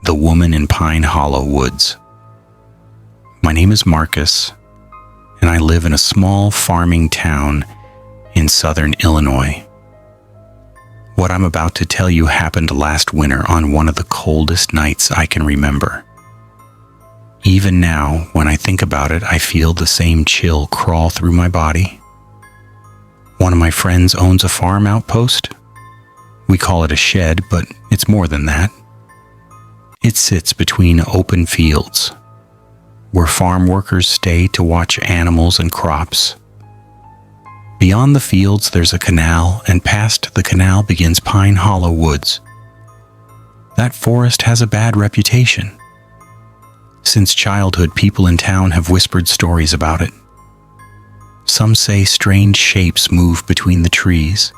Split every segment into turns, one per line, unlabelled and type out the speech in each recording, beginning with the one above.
The Woman in Pine Hollow Woods. My name is Marcus, and I live in a small farming town in southern Illinois. What I'm about to tell you happened last winter on one of the coldest nights I can remember. Even now, when I think about it, I feel the same chill crawl through my body. One of my friends owns a farm outpost. We call it a shed, but it's more than that. It sits between open fields, where farm workers stay to watch animals and crops. Beyond the fields, there's a canal, and past the canal begins Pine Hollow Woods. That forest has a bad reputation. Since childhood, people in town have whispered stories about it. Some say strange shapes move between the trees.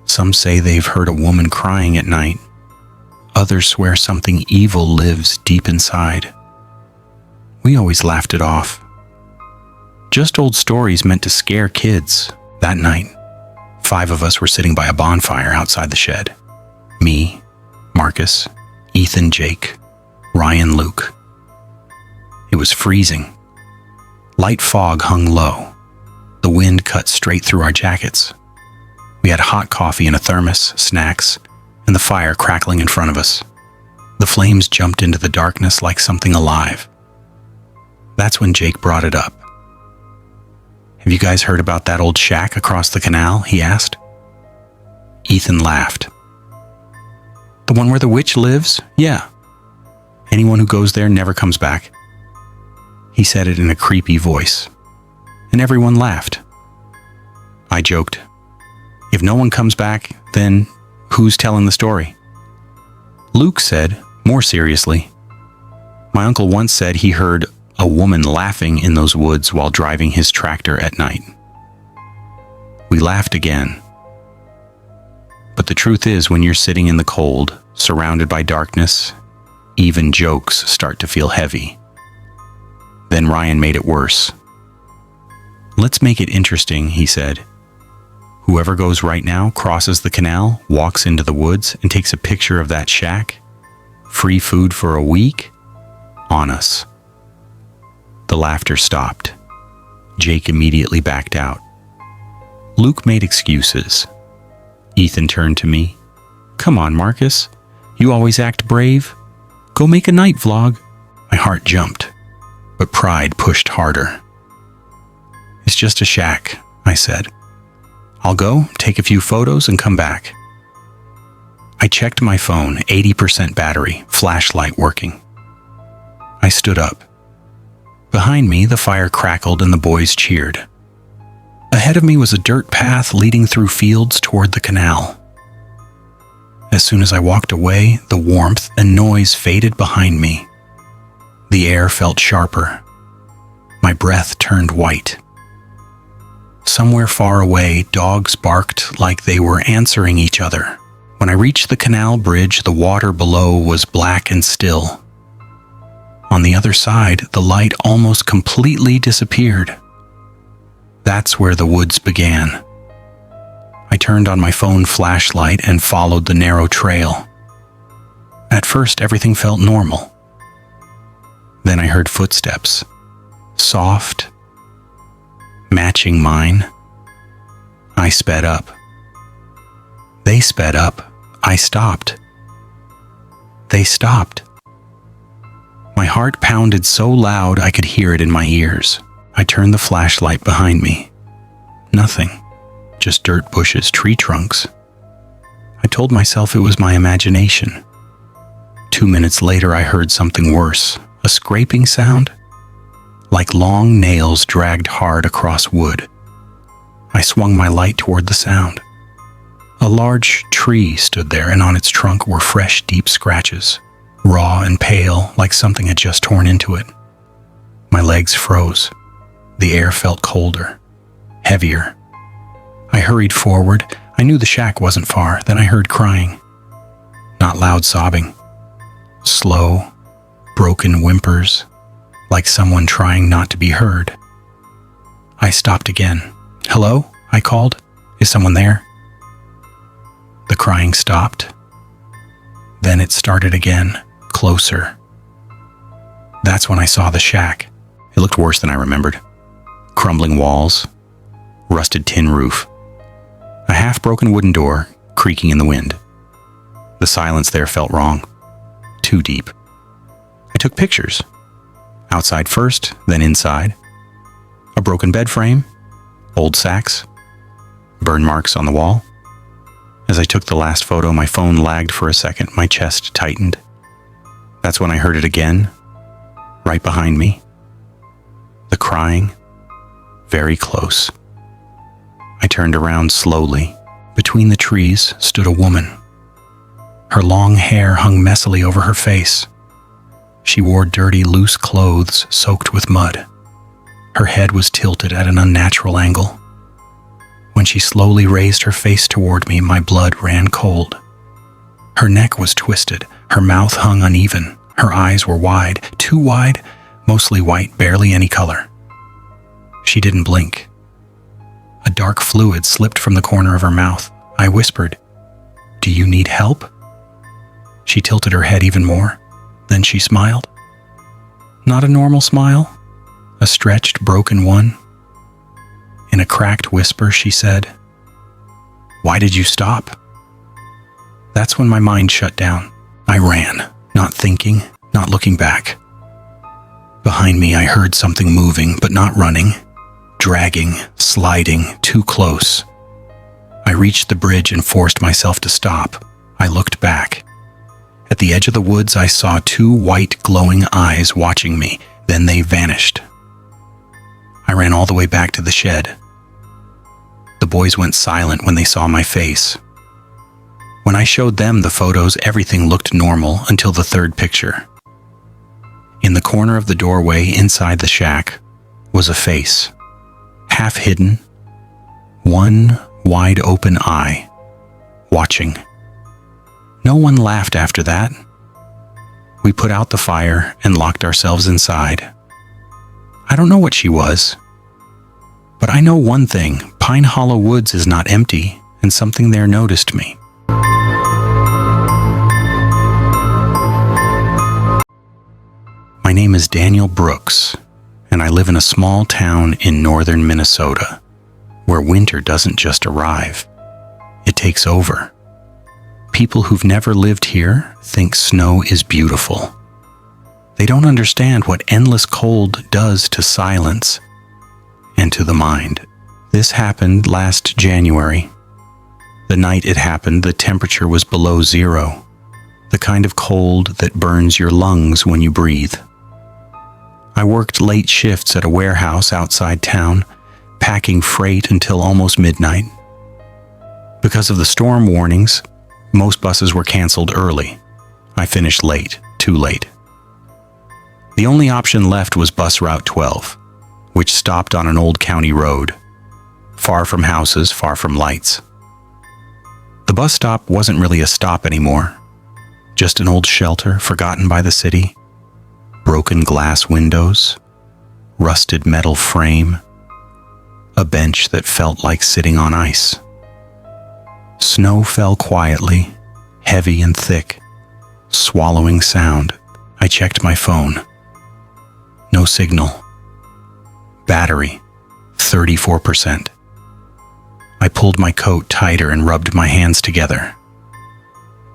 Some say they've heard a woman crying at night. Others swear something evil lives deep inside. We always laughed it off. Just old stories meant to scare kids. That night, 5 of us were sitting by a bonfire outside the shed. Me, Marcus, Ethan, Jake, Ryan, Luke. It was freezing. Light fog hung low. The wind cut straight through our jackets. We had hot coffee in a thermos, snacks, and the fire crackling in front of us. The flames jumped into the darkness like something alive. That's when Jake brought it up. "Have you guys heard about that old shack across the canal?" he asked. Ethan laughed. "The one where the witch lives? Yeah. Anyone who goes there never comes back." He said it in a creepy voice, and everyone laughed. I joked, "If no one comes back, then who's telling the story?" Luke said, more seriously, "My uncle once said he heard a woman laughing in those woods while driving his tractor at night." We laughed again. But the truth is, when you're sitting in the cold, surrounded by darkness, even jokes start to feel heavy. Then Ryan made it worse. "Let's make it interesting," he said. "Whoever goes right now, crosses the canal, walks into the woods, and takes a picture of that shack. Free food for a week? On us." The laughter stopped. Jake immediately backed out. Luke made excuses. Ethan turned to me. "Come on, Marcus. You always act brave. Go make a night vlog." My heart jumped, but pride pushed harder. "It's just a shack," I said. "I'll go, take a few photos, and come back." I checked my phone, 80% battery, flashlight working. I stood up. Behind me, the fire crackled and the boys cheered. Ahead of me was a dirt path leading through fields toward the canal. As soon as I walked away, the warmth and noise faded behind me. The air felt sharper. My breath turned white. Somewhere far away, dogs barked like they were answering each other. When I reached the canal bridge, the water below was black and still. On the other side, the light almost completely disappeared. That's where the woods began. I turned on my phone flashlight and followed the narrow trail. At first, everything felt normal. Then I heard footsteps, soft, matching mine. I sped up. They sped up. I stopped. They stopped. My heart pounded so loud I could hear it in my ears. I turned the flashlight behind me. Nothing. Just dirt bushes, tree trunks. I told myself it was my imagination. 2 minutes later, I heard something worse. A scraping sound, like long nails dragged hard across wood. I swung my light toward the sound. A large tree stood there, and on its trunk were fresh, deep scratches, raw and pale, like something had just torn into it. My legs froze. The air felt colder, heavier. I hurried forward. I knew the shack wasn't far. Then I heard crying. Not loud sobbing. Slow, broken whimpers, like someone trying not to be heard. I stopped again. "Hello?" I called. "Is someone there?" The crying stopped. Then it started again, closer. That's when I saw the shack. It looked worse than I remembered. Crumbling walls, rusted tin roof, a half-broken wooden door creaking in the wind. The silence there felt wrong, too deep. I took pictures. Outside first, then inside. A broken bed frame, old sacks, burn marks on the wall. As I took the last photo, my phone lagged for a second. My chest tightened. That's when I heard it again, right behind me. The crying, very close. I turned around slowly. Between the trees stood a woman. Her long hair hung messily over her face. She wore dirty, loose clothes soaked with mud. Her head was tilted at an unnatural angle. When she slowly raised her face toward me, my blood ran cold. Her neck was twisted, her mouth hung uneven, her eyes were wide, too wide, mostly white, barely any color. She didn't blink. A dark fluid slipped from the corner of her mouth. I whispered, "Do you need help?" She tilted her head even more. Then she smiled. Not a normal smile, a stretched, broken one. In a cracked whisper, she said, "Why did you stop?" That's when my mind shut down. I ran, not thinking, not looking back. Behind me, I heard something moving, but not running, dragging, sliding, too close. I reached the bridge and forced myself to stop. I looked back. At the edge of the woods, I saw two white, glowing eyes watching me. Then they vanished. I ran all the way back to the shed. The boys went silent when they saw my face. When I showed them the photos, everything looked normal until the third picture. In the corner of the doorway inside the shack was a face, half hidden, one wide open eye, watching. No one laughed after that. We put out the fire and locked ourselves inside. I don't know what she was, but I know one thing: Pine Hollow Woods is not empty, and something there noticed me. My name is Daniel Brooks, and I live in a small town in northern Minnesota, where winter doesn't just arrive, it takes over. People who've never lived here think snow is beautiful. They don't understand what endless cold does to silence and to the mind. This happened last January. The night it happened, the temperature was below zero, the kind of cold that burns your lungs when you breathe. I worked late shifts at a warehouse outside town, packing freight until almost midnight. Because of the storm warnings, most buses were canceled early. I finished late, too late. The only option left was bus route 12, which stopped on an old county road, far from houses, far from lights. The bus stop wasn't really a stop anymore, just an old shelter forgotten by the city, broken glass windows, rusted metal frame, a bench that felt like sitting on ice. Snow fell quietly, heavy and thick, swallowing sound. I checked my phone. No signal. Battery, 34%. I pulled my coat tighter and rubbed my hands together.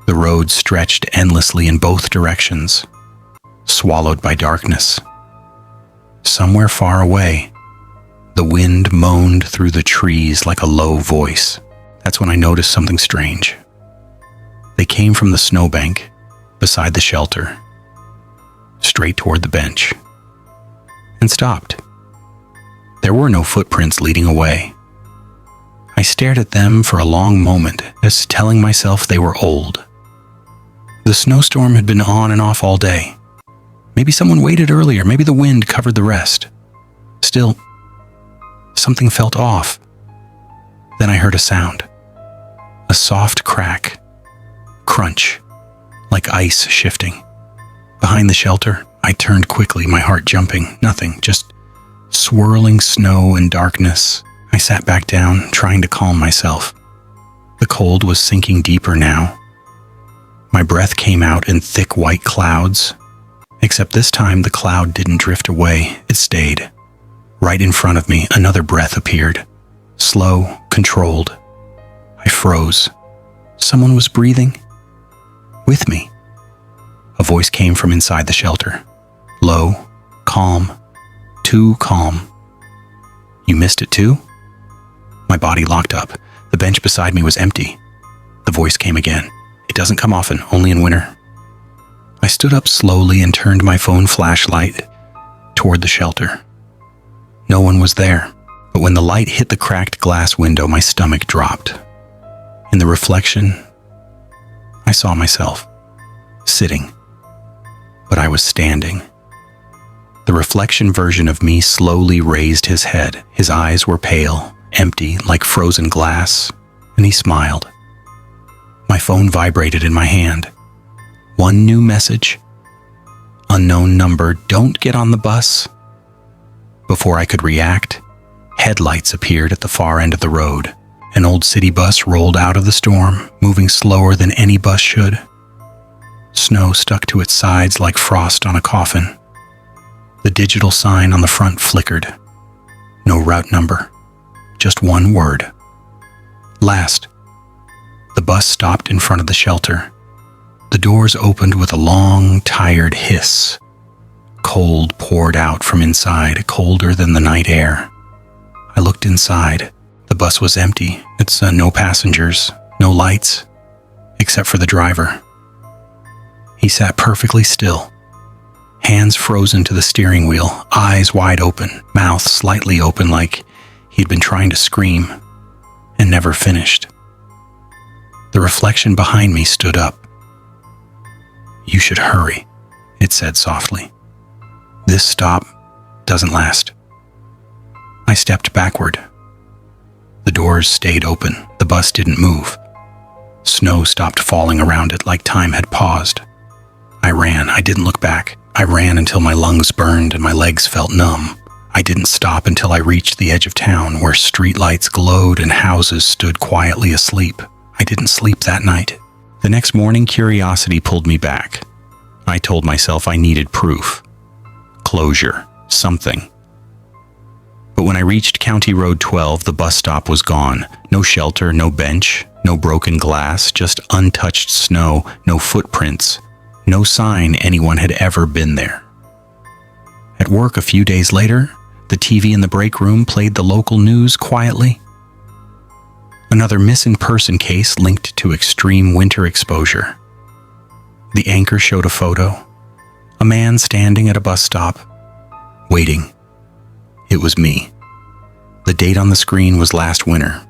The road stretched endlessly in both directions, swallowed by darkness. Somewhere far away, the wind moaned through the trees like a low voice. That's when I noticed something strange. They came from the snowbank beside the shelter, straight toward the bench, and stopped. There were no footprints leading away. I stared at them for a long moment, as telling myself they were old. The snowstorm had been on and off all day. Maybe someone waited earlier, maybe the wind covered the rest. Still, something felt off. Then I heard a sound. A soft crack, crunch, like ice shifting. Behind the shelter, I turned quickly, my heart jumping. Nothing, just swirling snow and darkness. I sat back down, trying to calm myself. The cold was sinking deeper now. My breath came out in thick white clouds, except this time the cloud didn't drift away, it stayed. Right in front of me, another breath appeared. Slow, controlled. I froze. Someone was breathing with me. A voice came from inside the shelter. Low, calm, too calm. You missed it too? My body locked up. The bench beside me was empty. The voice came again. It doesn't come often, only in winter. I stood up slowly and turned my phone flashlight toward the shelter. No one was there, but when the light hit the cracked glass window, my stomach dropped. In the reflection, I saw myself sitting, but I was standing. The reflection version of me slowly raised his head. His eyes were pale, empty, like frozen glass, and he smiled. My phone vibrated in my hand. One new message. Unknown number, don't get on the bus. Before I could react, headlights appeared at the far end of the road. An old city bus rolled out of the storm, moving slower than any bus should. Snow stuck to its sides like frost on a coffin. The digital sign on the front flickered. No route number, just one word. Last. The bus stopped in front of the shelter. The doors opened with a long, tired hiss. Cold poured out from inside, colder than the night air. I looked inside. The bus was empty. It's no passengers, no lights, except for the driver. He sat perfectly still, hands frozen to the steering wheel, eyes wide open, mouth slightly open like he'd been trying to scream and never finished. The reflection behind me stood up. You should hurry, it said softly. This stop doesn't last. I stepped backward. The doors stayed open. The bus didn't move. Snow stopped falling around it like time had paused. I ran. I didn't look back. I ran until my lungs burned and my legs felt numb. I didn't stop until I reached the edge of town where streetlights glowed and houses stood quietly asleep. I didn't sleep that night. The next morning, curiosity pulled me back. I told myself I needed proof. Closure. Something. But when I reached County Road 12, the bus stop was gone. No shelter, no bench, no broken glass, just untouched snow, no footprints, no sign anyone had ever been there. At work a few days later, the TV in the break room played the local news quietly. Another missing person case linked to extreme winter exposure. The anchor showed a photo. A man standing at a bus stop, waiting. It was me. The date on the screen was last winter,